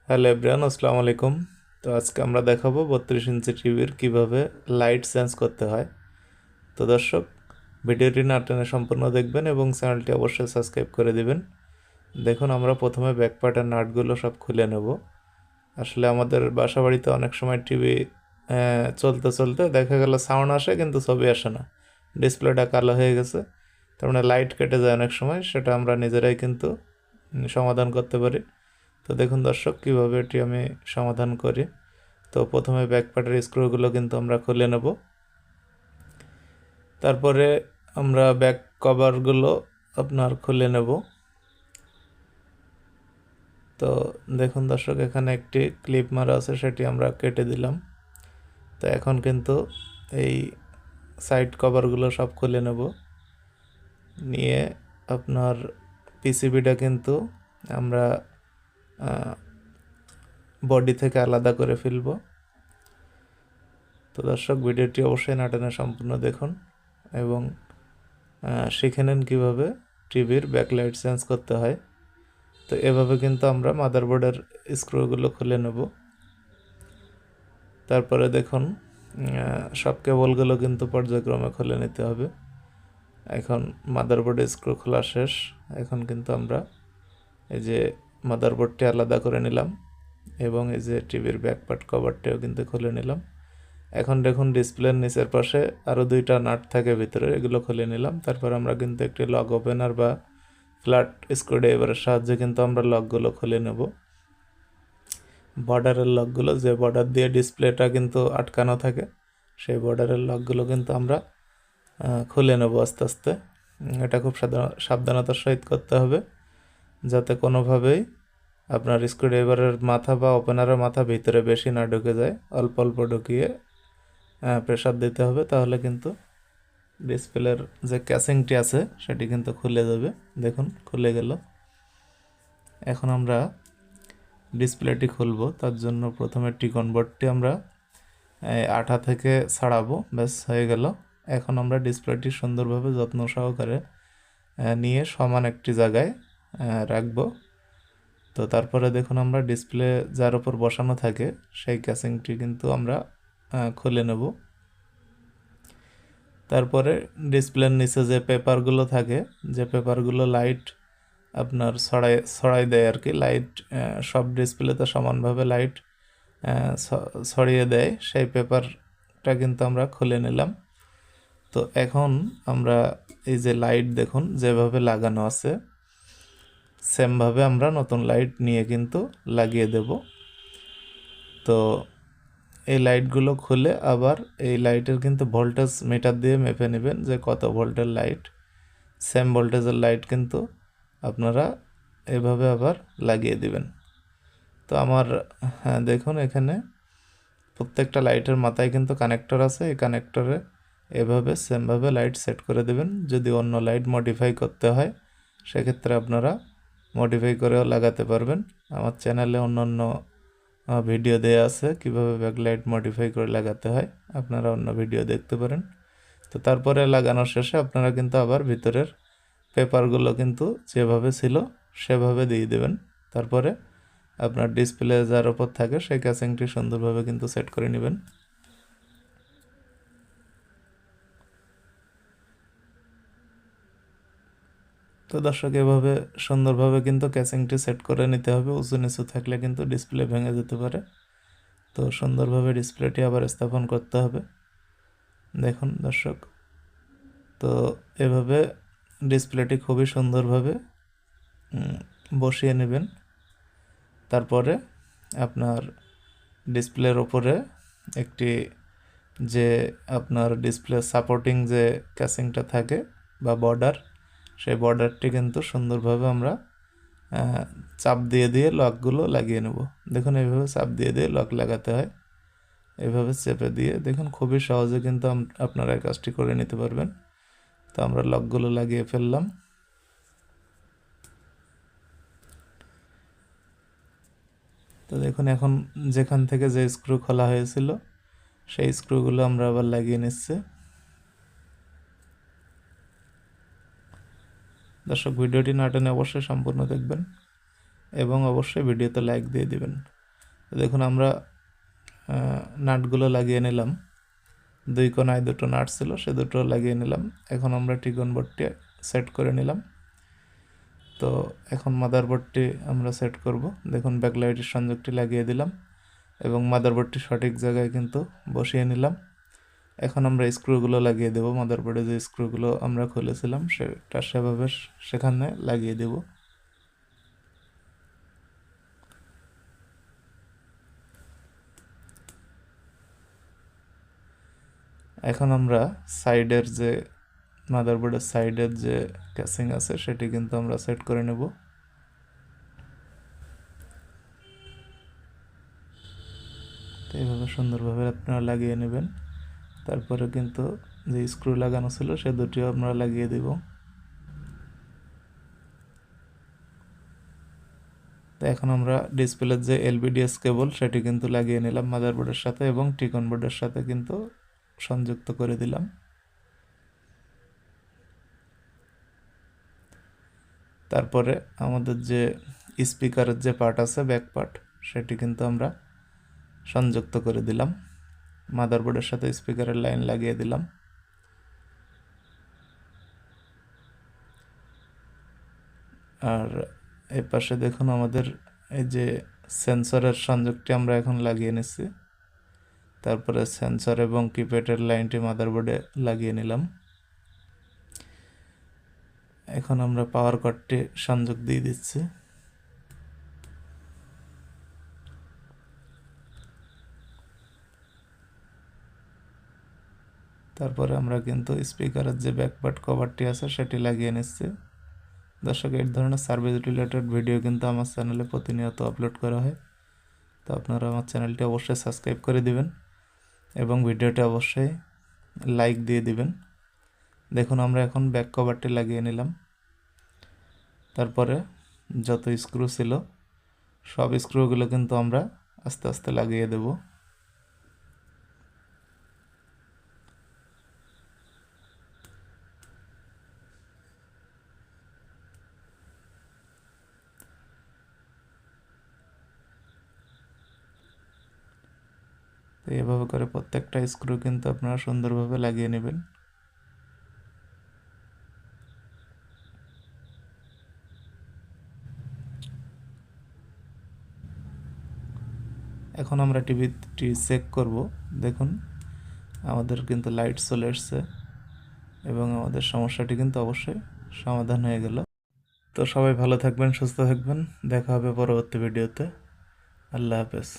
Hello everyone, আসসালামু আলাইকুম। তো আজকে আমরা দেখাবো 32 ইঞ্চি টিভির কিভাবে লাইট চেঞ্জ করতে হয়। তো দর্শক, ভিডিওটি না টেনে সম্পূর্ণ দেখবেন এবং চ্যানেলটি অবশ্যই সাবস্ক্রাইব করে দিবেন। দেখুন, আমরা প্রথমে ব্যাক পার্টের নাটগুলো সব খুলে নেব। আসলে আমাদের বাসা বাড়িতে অনেক সময় টিভি চলতে চলতে দেখা গেল সাউন্ড আসে কিন্তু ছবি আসে না, ডিসপ্লেটা কালো হয়ে গেছে। তার মানে লাইট কেটে যায় অনেক সময়, সেটা আমরা নিজেরাই কিন্তু সমাধান করতে পারি। তো দেখুন দর্শক, কীভাবে এটি আমি সমাধান করি। তো প্রথমে ব্যাক পার্টের স্ক্রুগুলো কিন্তু আমরা খুলে নেব। তারপরে আমরা ব্যাক কভারগুলো আপনার খুলে নেব। তো দেখুন দর্শক, এখানে একটি ক্লিপ মারা আছে, সেটি আমরা কেটে দিলাম। তো এখন কিন্তু এই সাইড কভারগুলো সব খুলে নেব। নিয়ে আপনার পিসিবিটা কিন্তু আমরা বডি থেকে আলাদা করে ফেলব। তো দর্শক, ভিডিওটি অবশ্যই না টেনে সম্পূর্ণ দেখুন এবং শিখে নেন কীভাবে টিভির ব্যাকলাইট চেঞ্জ করতে হয়। তো এভাবে কিন্তু আমরা মাদারবোর্ডের স্ক্রুগুলো খুলে নেব। তারপরে দেখুন, সব কেবলগুলো কিন্তু পর্যায়ক্রমে খুলে নিতে হবে। এখন মাদারবোর্ডের স্ক্রু খোলা শেষ। এখন কিন্তু আমরা এই যে মাদারবোর্ডটি আলাদা করে নিলাম এবং এই যে টিভির ব্যাকপার্ট কভারটিও কিন্তু খুলে নিলাম। এখন দেখুন, ডিসপ্লের নিচের পাশে আরও দুইটা নাট থাকে ভিতরে, এগুলো খুলে নিলাম। তারপর আমরা কিন্তু একটি লক ওপেনার বা ফ্ল্যাট স্ক্রুড্রাইভারের সাহায্যে কিন্তু আমরা লকগুলো খুলে নেব। বর্ডারের লকগুলো, যে বর্ডার দিয়ে ডিসপ্লেটা কিন্তু আটকানো থাকে, সেই বর্ডারের লকগুলো কিন্তু আমরা খুলে নেব আস্তে আস্তে। এটা খুব সাবধানতার সহিত করতে হবে, যাতে কোনোভাবেই আপনার স্ক্রুড্রাইভারের মাথা বা ওপেনারের মাথা ভিতরে বেশি না ঢুকে যায়। অল্প অল্প ঢুকিয়ে প্রেসার দিতে হবে, তাহলে কিন্তু ডিসপ্লের যে ক্যাসিংটি আছে সেটি কিন্তু খুলে যাবে। দেখুন, খুলে গেল। এখন আমরা ডিসপ্লেটি খুলব। তার জন্য প্রথমে টিকন বোর্ডটি আমরা আঠা থেকে ছাড়াবো। ব্যাস, হয়ে গেল। এখন আমরা ডিসপ্লেটি সুন্দরভাবে যত্ন সহকারে নিয়ে সমান একটি জায়গায় রাখবো। তো তারপরে দেখুন, আমরা ডিসপ্লে যার উপর বসানো থাকে সেই ক্যাসিংটি কিন্তু আমরা খুলে নেব। তারপরে ডিসপ্লের নিচে যে পেপারগুলো থাকে, যে পেপারগুলো লাইট আপনার ছড়াই দেয় আর কি, লাইট সব ডিসপ্লেতে সমানভাবে লাইট ছড়িয়ে দেয়, সেই পেপারটা কিন্তু আমরা খুলে নিলাম। তো এখন আমরা এই যে লাইট দেখুন যেভাবে লাগানো আছে, সেমভাবে আমরা নতুন লাইট নিয়ে কিন্তু লাগিয়ে দেব। তো এই লাইটগুলো খুলে আবার এই লাইটের কিন্তু ভোল্টেজ মিটার দিয়ে মেপে নেবেন যে কত ভোল্টের লাইট। সেম ভোল্টেজের লাইট কিন্তু আপনারা এভাবে আবার লাগিয়ে দিবেন। তো আমার দেখুন, এখানে প্রত্যেকটা লাইটের মাথায় কিন্তু কানেক্টর আছে। এই কানেক্টরে এভাবে সেমভাবে লাইট সেট করে দেবেন। যদি অন্য লাইট মডিফাই করতে হয়, সেক্ষেত্রে আপনারা মডিফাই করেও লাগাতে পারবেন। আমার চ্যানেলে অন্যান্য ভিডিও দেওয়া আছে কিভাবে ব্যাকলাইট মডিফাই করে লাগাতে হয়, আপনারা অন্য ভিডিও দেখতে পারেন। তো তারপরে লাগানোর শেষে আপনারা কিন্তু আবার ভিতরের পেপারগুলো কিন্তু যেভাবে ছিল সেভাবে দিয়ে দেবেন। তারপরে আপনার ডিসপ্লে যার ওপর থাকে সেই ক্যাসিংটি সুন্দরভাবে কিন্তু সেট করে নেবেন। তো দর্শক, এভাবে সুন্দরভাবে কিন্তু ক্যাসিংটি সেট করে নিতে হবে। উঁচু নিচু থাকলে কিন্তু ডিসপ্লে ভেঙে যেতে পারে। তো সুন্দরভাবে ডিসপ্লেটি আবার স্থাপন করতে হবে। দেখুন দর্শক, তো এভাবে ডিসপ্লেটি খুবই সুন্দরভাবে বসিয়ে নেবেন। তারপরে আপনার ডিসপ্লের ওপরে একটি যে আপনার ডিসপ্লে সাপোর্টিং যে ক্যাসিংটা থাকে বা বর্ডার, সেই বর্ডারটি কিন্তু সুন্দরভাবে আমরা চাপ দিয়ে দিয়ে লকগুলো লাগিয়ে নেব। দেখুন, এইভাবে চাপ দিয়ে দিয়ে লক লাগাতে হয়। এভাবে চেপে দিয়ে দেখুন, খুবই সহজে কিন্তু আপনারা এই কাজটি করে নিতে পারবেন। তো আমরা লকগুলো লাগিয়ে ফেললাম। তো দেখুন, এখন যেখান থেকে যে স্ক্রু খোলা হয়েছিল সেই স্ক্রুগুলো আমরা আবার লাগিয়ে নিচ্ছি। দর্শক, ভিডিওটি না টেনে অবশ্যই সম্পূর্ণ দেখবেন এবং অবশ্যই ভিডিওতে লাইক দিয়ে দিবেন। দেখুন আমরা নাটগুলো লাগিয়ে নিলাম, 2 কোণায় 2টো নাট ছিল, সে 2টো লাগিয়ে নিলাম। এখন আমরা টিকন বোর্ডটি সেট করে নিলাম। তো এখন মাদারবোর্ডটি আমরা সেট করব। দেখুন ব্যাকলাইটের সংযোগটি লাগিয়ে দিলাম এবং মাদারবোর্ডটি সঠিক জায়গায় কিন্তু বসিয়ে নিলাম। এখন আমরা স্ক্রুগুলো লাগিয়ে দেব, মাদারবোর্ডে যে স্ক্রুগুলো আমরা খুলেছিলাম সেটা সেভাবে সেখানে লাগিয়ে দেব। এখন আমরা সাইডের যে মাদারবোর্ডের সাইডের যে ক্যাসিং আছে সেটি কিন্তু আমরা সেট করে নেব। তো এইভাবে সুন্দরভাবে আপনারা লাগিয়ে নেবেন। তারপরে কিন্তু যে স্ক্রু লাগানো ছিল সে দুটিও আমরা লাগিয়ে দেব। তো এখন আমরা ডিসপ্লের যে এলবিডিএস কেবল সেটি কিন্তু লাগিয়ে নিলাম মাদারবোর্ডের সাথে এবং টিকন বোর্ডের সাথে কিন্তু সংযুক্ত করে দিলাম। তারপরে আমাদের যে স্পিকারের যে পার্ট আছে ব্যাক পার্ট সেটি কিন্তু আমরা সংযুক্ত করে দিলাম, মাদারবোর্ডের সাথে স্পিকারের লাইন লাগিয়ে দিলাম। আর এই পাশে দেখুন আমাদের এই যে সেন্সরের সংযোগটি আমরা এখন লাগিয়ে নিচ্ছি। তারপরে সেন্সর এবং কিপ্যাডের লাইনটি মাদারবোর্ডে লাগিয়ে নিলাম। এখন আমরা পাওয়ার কর্ডটি সংযোগ দিয়ে দিচ্ছি। তারপরে আমরা কিন্তু স্পিকারের যে ব্যাকপার্ট কভারটি আছে সেটি লাগিয়ে নিচ্ছি। দর্শক, এই ধরনের সার্ভিস রিলেটেড ভিডিও কিন্তু আমার চ্যানেলে প্রতিনিয়ত আপলোড করা হয়। তো আপনারা আমার চ্যানেলটি অবশ্যই সাবস্ক্রাইব করে দিবেন এবং ভিডিওটি অবশ্যই লাইক দিয়ে দিবেন। দেখুন আমরা এখন ব্যাক কভারটি লাগিয়ে নিলাম। তারপরে যত স্ক্রু ছিল সব স্ক্রুগুলো কিন্তু আমরা আস্তে আস্তে লাগিয়ে দেব। তো এভাবে করে প্রত্যেকটা স্ক্রু কিন্তু আপনারা সুন্দরভাবে লাগিয়ে নেবেন। এখন আমরা টিভিটি চেক করব। দেখুন আমাদের কিন্তু লাইট চলে এসছে এবং আমাদের সমস্যাটি কিন্তু অবশ্যই সমাধান হয়ে গেল। তো সবাই ভালো থাকবেন, সুস্থ থাকবেন, দেখা হবে পরবর্তী ভিডিওতে। আল্লাহ হাফেজ।